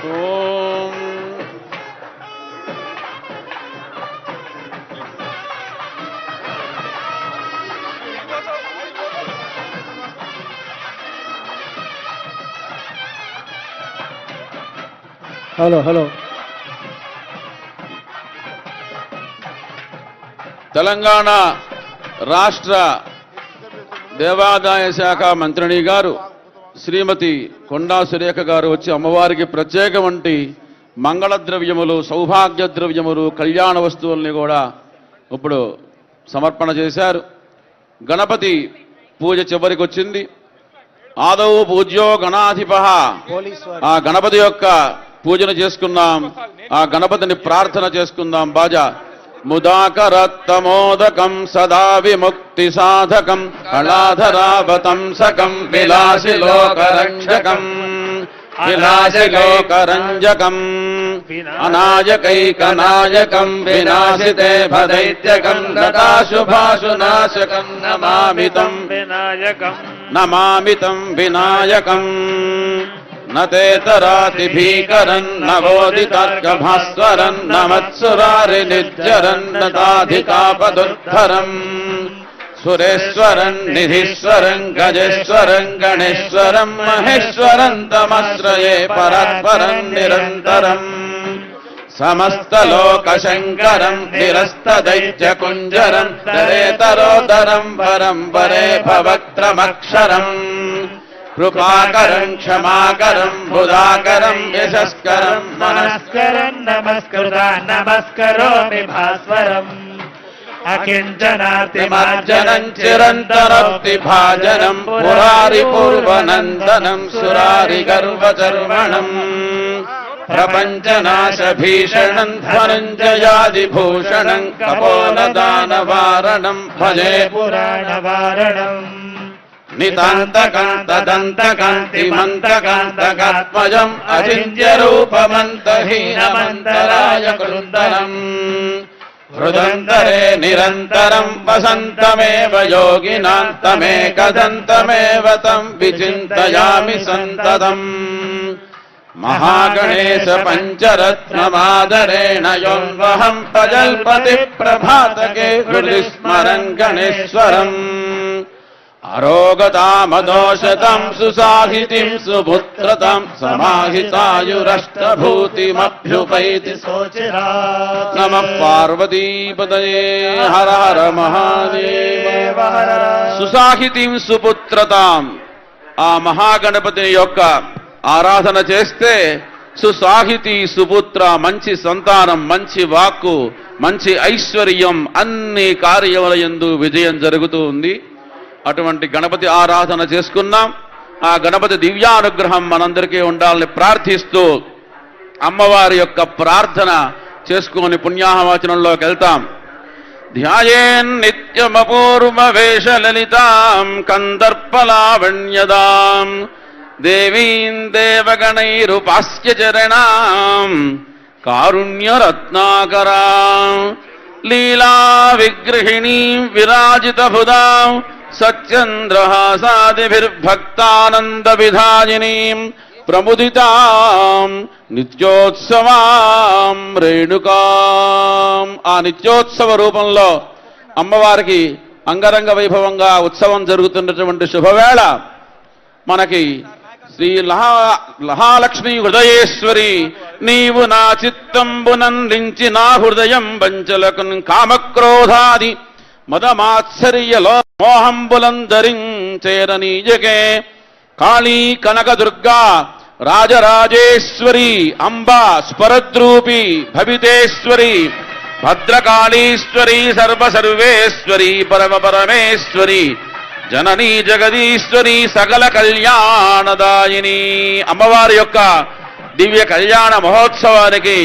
ఓం hello Telangana రాష్ట్ర దేవాదాయ శాఖ మంత్రిని గారు శ్రీమతి కొండా సురేఖ గారు వచ్చి అమ్మవారికి ప్రత్యేకమంటి మంగళ ద్రవ్యములు, సౌభాగ్య ద్రవ్యములు, కళ్యాణ వస్తువుల్ని కూడా ఇప్పుడు సమర్పణ చేశారు. గణపతి పూజ చివరికి వచ్చింది. ఆదౌ పూజ్యో గణాధిపః, ఆ గణపతి యొక్క పూజను చేసుకుందాం, ఆ గణపతిని ప్రార్థన చేసుకుందాం. బాజా ముదాకరత్తమోదకం సదా విముక్తి సాధకం కళాధరావతంసకం విలాసిలోకరంజకం విలాసిలోకరంజకం అనాయకైకనాయకం వినాశితే భదైత్యకం నటాశుభాశునాశకం నమామితం వినాయకం నమామితం వినాయకం నతేతరాతి భీకరన్ నవోదితర్గభాస్వరన్ నమత్సురారి నిర్జరన్ నతాధికాపదుద్ధరం సురేశ్వరన్ నిధీశ్వరం గజేశ్వరం గణేశ్వరం మహేశ్వరం తమశ్రయే పరస్పరం నిరంతరం సమస్తలోకశంకరం నిరస్తదైత్యకుంజరం దరేతరోదరం పరం పరే భవక్త్రమక్షరం కృపాకరం క్షమాకరం బుధాకరం యశస్కరం మనస్కరం నమస్కృతా నమస్కరోమి భాస్వరం అకించనాతిమార్జనం చిరంతరక్తి భాజనం పురారి పూర్వనందనం సురారి గర్వచర్వణం ప్రపంచనాశ భీషణం ధనంజయాదిభూషణం కపోలదానవారణం భజే పురాణవారణం నితాంతకాంతదంతకాంతిమంతకాంతకాత్మజం అచింత్య రూపమంతహీనమంతరాయ కృందనం హృదంతరే నిరంతరం వసంతమేవ యోగినాంతమేకదంతమేవ తం విచింతయామి సంతతం మహాగణేశ పంచరత్నమాదరేణ యోన్వహం ప్రజల్పతి ప్రభాతకే హృది స్మరన్ గణేశ్వరం అరోగతామదోషతం సుసాహితిం సుపుత్రతం సమాహితాయురష్టభూతిమభ్యుపైతి శోచిరాత్ నమః పార్వతీపతయే హర హర మహాదేవ. సుసాహితిం సుపుత్రతాం, ఆ మహాగణపతి యొక్క ఆరాధన చేస్తే సుసాహితి సుపుత్ర, మంచి సంతానం, మంచి వాక్కు, మంచి ఐశ్వర్యం, అన్ని కార్యముల యందు విజయం జరుగుతూ ఉంది. అటువంటి గణపతి ఆరాధన చేసుకున్నాం. ఆ గణపతి దివ్యానుగ్రహం మనందరికీ ఉండాలని ప్రార్థిస్తూ అమ్మవారి యొక్క ప్రార్థన చేసుకుని పుణ్యాహవచనంలోకి వెళ్తాం. ధ్యాయేన్ నిత్యమపూర్వ వేష లలితాం కందర్పలావణ్యదాం దేవీం దేవగణైరుపాస్య చరణాం కారుణ్యరత్నాకరాం లీలా విగ్రహిణీం విరాజితభుదాం సత్యంద్రహాసాదిభిర్భక్తానంద విధాయినీం ప్రముదితాం నిత్యోత్సవాం రేణుకాం. ఆ నిత్యోత్సవ రూపంలో అమ్మవారికి అంగరంగ వైభవంగా ఉత్సవం జరుగుతున్నటువంటి శుభవేళ మనకి శ్రీ లహాలక్ష్మీ హృదయేశ్వరి నీవు నా చిత్తంబునందించి నా హృదయం వంచలకున్ కామక్రోధాది మదమాత్సర్యలో మోహంబులందరించేరనీయకే కాళీ కనకదుర్గా రాజరాజేశ్వరి అంబా స్వరద్రూపి భవితేశ్వరి భద్రకాళీశ్వరి సర్వసర్వేశ్వరి పరమపరమేశ్వరి జననీ జగదీశ్వరి సకల కళ్యాణదాయిని. అమ్మవారి యొక్క దివ్య కళ్యాణ మహోత్సవానికి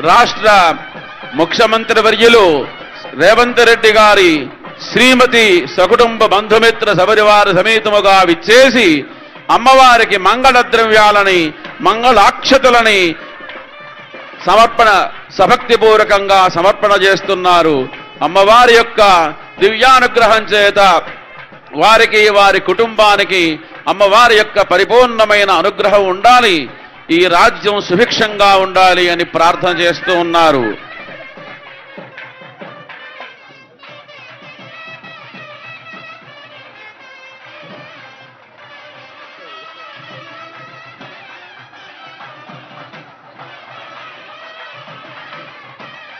రాష్ట్ర ముఖ్యమంత్రి వర్యులు రేవంత్ రెడ్డి గారి శ్రీమతి సకుటుంబ బంధుమిత్ర సపరివార సమేతముగా విచ్చేసి అమ్మవారికి మంగళ ద్రవ్యాలని మంగళాక్షతులని సమర్పణ సభక్తిపూర్వకంగా సమర్పణ చేస్తున్నారు. అమ్మవారి యొక్క దివ్యానుగ్రహం చేత వారికి వారి కుటుంబానికి అమ్మవారి యొక్క పరిపూర్ణమైన అనుగ్రహం ఉండాలి. ఈ రాజ్యం సుభిక్షంగా ఉండాలి అని ప్రార్థన చేస్తూ ఉన్నారు.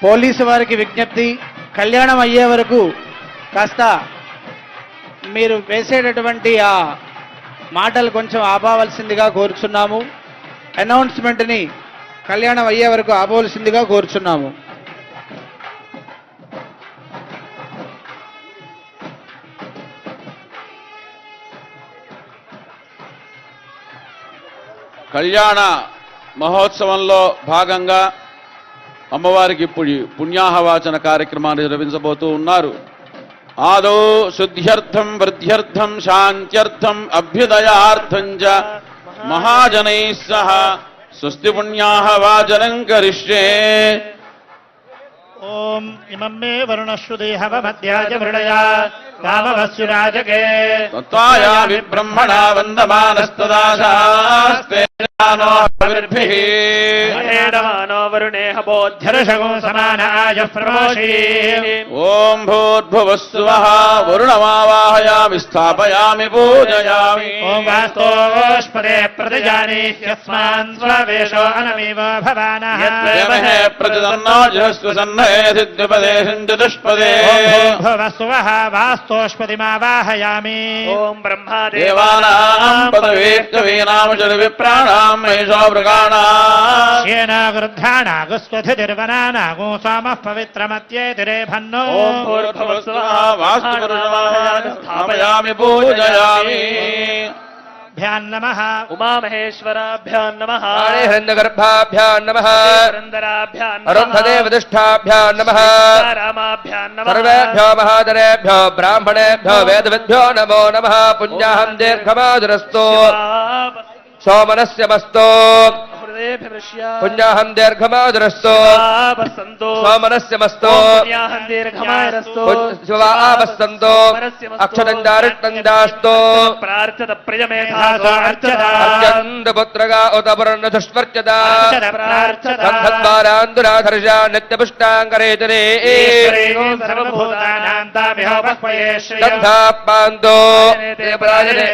పోలీసు వారికి విజ్ఞప్తి, కళ్యాణం అయ్యే వరకు కాస్త మీరు వేసేటటువంటి ఆ మాటలు కొంచెం ఆపవలసిందిగా కోరుచున్నాము. అనౌన్స్మెంట్ని కళ్యాణం అయ్యే వరకు ఆపవలసిందిగా కోరుచున్నాము. కళ్యాణ మహోత్సవంలో భాగంగా అమ్మవారికి ఇప్పుడు పుణ్యాహవాచన కార్యక్రమాన్ని నిర్వహించబోతూ ఉన్నారు. ఆదో శుద్ధ్యర్థం వృద్ధ్యర్థం శాంత్యర్థం అభ్యుదయార్థం చ మహాజనైః సహ స్వస్తి పుణ్యాహవాచనం కరిష్యే. ఓం ఇమం మే వరుణశ్రుతి హవమధ్యాజ మృళయా కామవస్యురాజకే తత్వాయామి బ్రహ్మణా వందమానస్తదాశాస్తే జ్ఞానోభిర్భిః ఏడమానో వరుణేహ బోధ్యర్షగో సమానాయ ప్రమోషి. ఓం భూర్భువస్సువః వరుణమావాహయామి స్థాపయామి పూజయామి. ఓం వాస్తోష్పదే ప్రతిజానీహ్యస్మాన్ స్వవేషో అనమీవ భవానః. యద్వేమహే ప్రతిదన్నో జహస్వ సన్నహే సిద్ధిపదేశం చతుష్పదే. ఓం భూర్భువస్సువః వాస్తోష్పదిమావాహయామి. ఓం బ్రహ్మాదేవానాం దేవానాం పదవే కవీనాం శరి విప్రాణాం మహిషో మృగాణాం. యేనా గృధ్రానాగస్వధిర్వనానాగో సామః పవిత్రమత్యేతిరే భన్నో. ఓం భూర్భువస్సువః వాస్తుపురుషమాయామి స్థాపయామి పూజయామి. భ్యాన్ నమః ఉమామహేశ్వరాభ్యాం నమః హిరణ్యగర్భాభ్యాం నమః పురందరాభ్యాం అరుంధదేవదిష్టాభ్యాం నమః రామాభ్యాం నమః సర్వేభ్యో మహాదరేభ్యో బ్రాహ్మణేభ్యో వేదవిద్భ్యో నమో నమః. పుణ్యాహం దీర్ఘమాదురస్తు సోమనస్య మస్తు. పుణ్యాహం దీర్ఘమాదురస్తు సోమనస్య మస్తు. శివావస్తంతో అక్షరం దారిష్టం దాస్తు. ప్రార్థత ప్రియమేధాసో అర్చత అత్యంతపుత్రగా ఉతపర్ణ దుష్మర్చత సంధద్వారాందురాధర్ష నిత్యపుష్టాంకరేతరే సర్వభూతానాం తామిహోపక్వయే శ్రియం గంధాపాంతో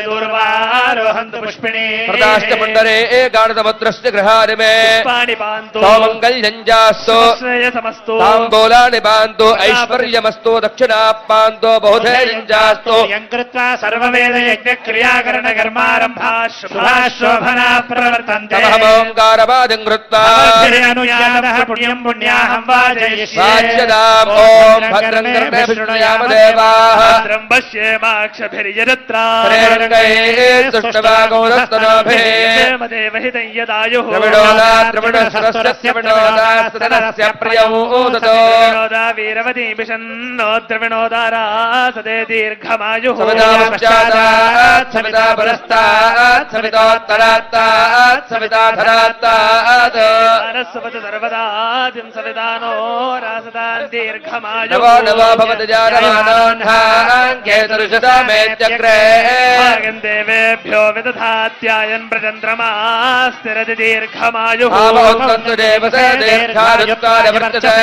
దూర్వారోహంతు పుష్పిణీ ప్రదాష్టమండరే గాఢతముద్రస్య గృహాని మే పుష్పాణి పాంతు సౌమంగళ్యంజాస్తు శ్రేయసమస్తు తాంబూలాని పాంతు ఐశ్వర్యమస్తు దక్షిణాపాంతో బహుధైర్యంజాస్తు. యం కృత్వా సర్వవేద యజ్ఞ క్రియాకరణ కర్మారంభా శుభాశోభనా ప్రవర్తంతే. తమహమోంకారవాదిం కృత్వా అనుయాదః పుణ్యం పుణ్యాహం వాజయిష్యే. వాచ్యదాం ఓం భద్రం కర్ణే విష్ణుయామ దేవాః. భద్రం పశ్యేమాక్షభిర్యజత్రా తుష్టవాగౌరస్తనోభిః దేవహితం యదాయుః ద్రవిడోదాద్రవిడసరస్య వినోదాస్తనస్య ప్రియమూదతో ద్రవిణోదా వీరవతీభిషన్నో ద్రవిణోదారా సదే దీర్ఘమాయుః. సవితా పశ్చాదాత్ సవితా పురస్తాత్ సవితోత్తరాత్తాత్ సవితా ధరాత్తాత్. సరస్వతి సర్వదాదిం సవితానో రాసదాన్ దీర్ఘమాయుః. నవో నవో భవతి జానమానాన్హాంకేతురుషదామేత్యగ్రే. భాగం దేవేభ్యో విదధాత్యాయన్ ప్రచంద్రమాస్తిరతి దీర్ఘమాయుః. ఆమోక్తంతు దేవసే దీర్ఘాయుక్తాయ వర్తతే.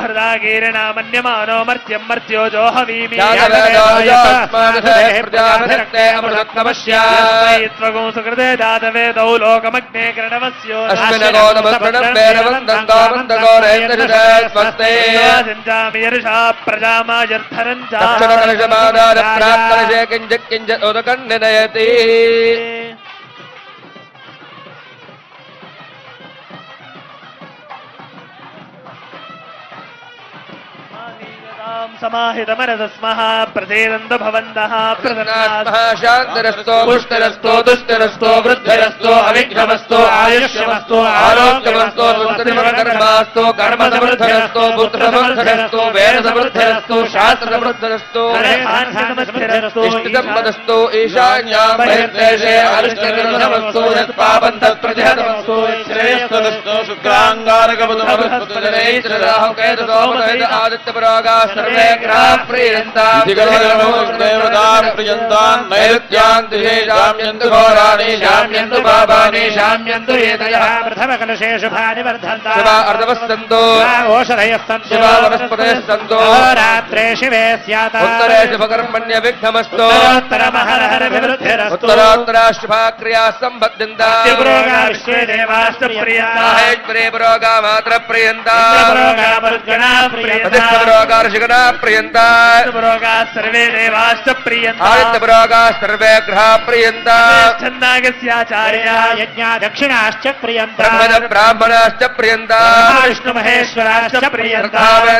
హృదాగీరణామన్యమానో మర్త్యం మర్త్యో జోహవీమి. ప్రజాపతిర్తే అమృతత్వమస్యా త్వగో సుకృతే దాతవేదౌ లోకమగ్నే కృణవస్యో అశ్వినగో నమస్కృతం వేదవందంతో మందగో రేంద్రజతే స్వస్తే. సంజామియర్షా ప్రజామాయర్థరం చ. దక్షిణకలశమాదార ప్రాక్కలశే కించిత్ కించిత్ ఉదకం నినయతి. సమాహితమరదస్మః ప్రసేదంతు భవంతః శాంతిరస్తో పుష్టిరస్తో దుష్టిరస్తో వృద్ధిరస్తో అవిఘ్నమస్తో ఆయుష్యమస్తో ఆరోగ్యమస్తో కర్మాస్తో కర్మ సమృద్ధిరస్తో పుత్ర సమృద్ధిరస్తో వేద సమృద్ధిరస్తో శాస్త్ర సమృద్ధిరస్తో ఇష్టమస్తు ఈశాన్యాం బహిర్దేశే అరిష్టమస్తు యత్పాపం తత్ప్రజహతమస్తు శ్రేయస్కృతస్థో ఆదిత్యపురోగా సర్వే గ్రహ ప్రియంతాం దేవతాం ప్రియంతాన్ నైరుత్యాన్ దిశే శామ్యంతు ఘోరాణి శామ్యంతు పాపాని శామ్యంతు ఏతయః ప్రథమ కలశే శుభాని వర్ధంతా శివ అర్ధవస్తంతో ఓషధయస్తంతో శివ వనస్పతయస్తంతో రాత్రే శివే స్యాత ఉత్తరే శుభకర్మణ్య విఘ్నమస్తు ఉత్తరమహరహర వివృద్ధిరస్తు ఉత్తరోత్తర శుభక్రియా సంబద్ధిందా పురోగా విశ్వే దేవాశ్చ ప్రియంతా మహేశ్వరే పురోగా మాత్ర ప్రియంతా పురోగా మరుద్గణా ప్రియంతా పురోగా ఋషిగణా ప్రియంతా పురోగా సర్వే దేవాశ్చ ప్రియంతా ఆదిత్యపురోగా సర్వే గ్రహ ప్రియంతా ఛందాగస్యాచార్య యజ్ఞ దక్షిణాశ్చ ప్రియంతా బ్రహ్మణ బ్రాహ్మణాశ్చ ప్రియంతా విష్ణు మహేశ్వరాశ్చ ప్రియంతా మే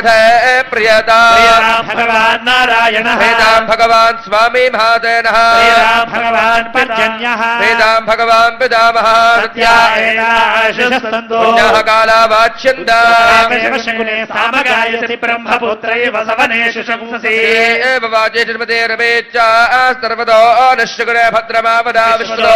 ప్రియతా శ్రీరామ్ భగవాన్ నారాయణ వేదాం భగవాన్ స్వామి మహాదేనః శ్రీరామ్ భగవాన్ పర్జన్యః వేదాం భగవాన్ పితామహ సత్యాశస్తంతో పుణ్యః కాలావాచ్యందా శివశంకునే సామగాయతి బ్రహ్మపుత్రై వసవనేషు శంససి ఏవ వాచే జన్మతే రమేచ్చ సర్వదో నశ్యగుణే భద్రమావదా విష్ణో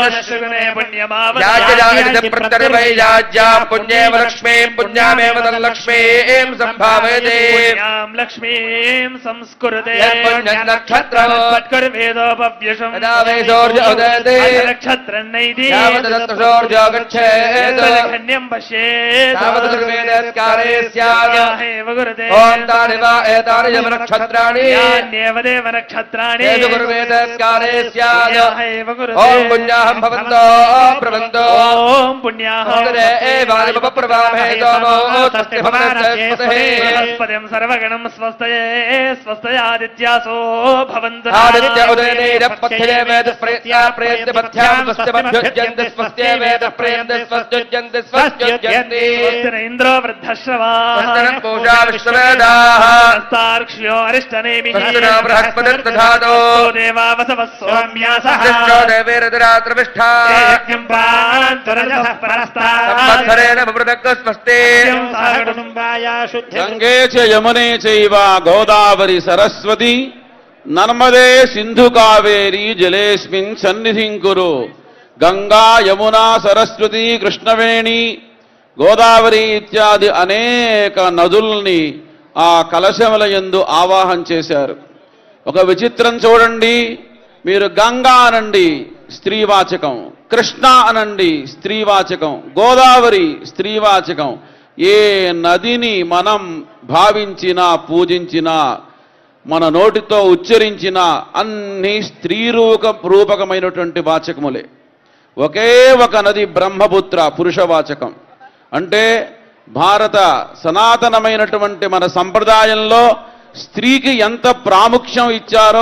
నశ్యగుణే పుణ్యమావదా యాజ్యాజ ప్రత్యర్వై యాజ్యా పుణ్యేవ లక్ష్మీం పుణ్యామేవ తల్లక్ష్మీం సంభావయతే పుణ్యాం లక్ష్మీం సంస్కృతే పుణ్యనక్షత్రం పట్కర్వేదోపవ్యషం యదా వేదోర్జ ఉదయతే నక్షత్రన్నైది యావదత్తసోర్జో గచ్ఛేత్ ఖన్యం పశ్యేత్ తావద్ దుర్వేదస్కారే స్యాత్ యాహేవ గురుతే ఓం తాని వా ఏతాని యమ నక్షత్రాణి యాన్యేవ దేవ నక్షత్రాణి ఏదు గుర్వేదస్కారే స్యాత్ యాహేవ గురుతే ఓం పుణ్యాహం భవంతో ప్రవంతో ఓం పుణ్యాహం ఉదరే ఏవాది ప్రభామే తోమో తస్తి భవనస్పతే బృహస్పతిం సర్వగణం స్వస్తయే స్వస్తయాదిత్యాసో భవంతు ఆదిత్య ఉదయనేర పథ్యే వేద ప్రయత్యా ప్రయత్య పథ్యాం స్వస్తి మధ్యుజ్యంతి స్వస్తి వేద ప్రయత్య స్వస్త్యుజ్యంతి స్వస్త్యుజ్యంతి స్వస్తిన ఇంద్రో వృద్ధశ్రవా స్వస్తిన పూజా విశ్వవేదాః హస్తార్క్ష్యో అరిష్టనేమిః స్వస్తిన బృహస్పతిర్దధాతో దేవా వసవః సౌమ్యాసః కృష్ణో దేవేరదురాత్రవిష్ఠా యజ్ఞం ప్రాంతురజః పరస్తాత్ సంవత్సరేణ బృదక్ స్వస్తి కుటుంబాయ శుద్ధి గంగే చ యమునే చైవ గోదావరి సరస్వతి నర్మదే సింధు కావేరి జలేస్మిన్ సన్నిధిం కురు గంగా యమునా సరస్వతి కృష్ణవేణి గోదావరి ఇత్యాది అనేక నదుల్ని ఆ కలశముల యందు ఆవాహన చేశారు. ఒక విచిత్రం చూడండి, మీరు గంగా అనండి స్త్రీవాచకం, కృష్ణ అనండి స్త్రీవాచకం, గోదావరి స్త్రీవాచకం. ఏ నదిని మనం భావించినా పూజించినా మన నోటితో ఉచ్చరించినా అన్ని రూపకమైనటువంటి వాచకములే. ఒకే ఒక నది బ్రహ్మపుత్ర పురుషవాచకం. అంటే భారత సనాతనమైనటువంటి మన సంప్రదాయంలో స్త్రీకి ఎంత ప్రాముఖ్యం ఇచ్చారో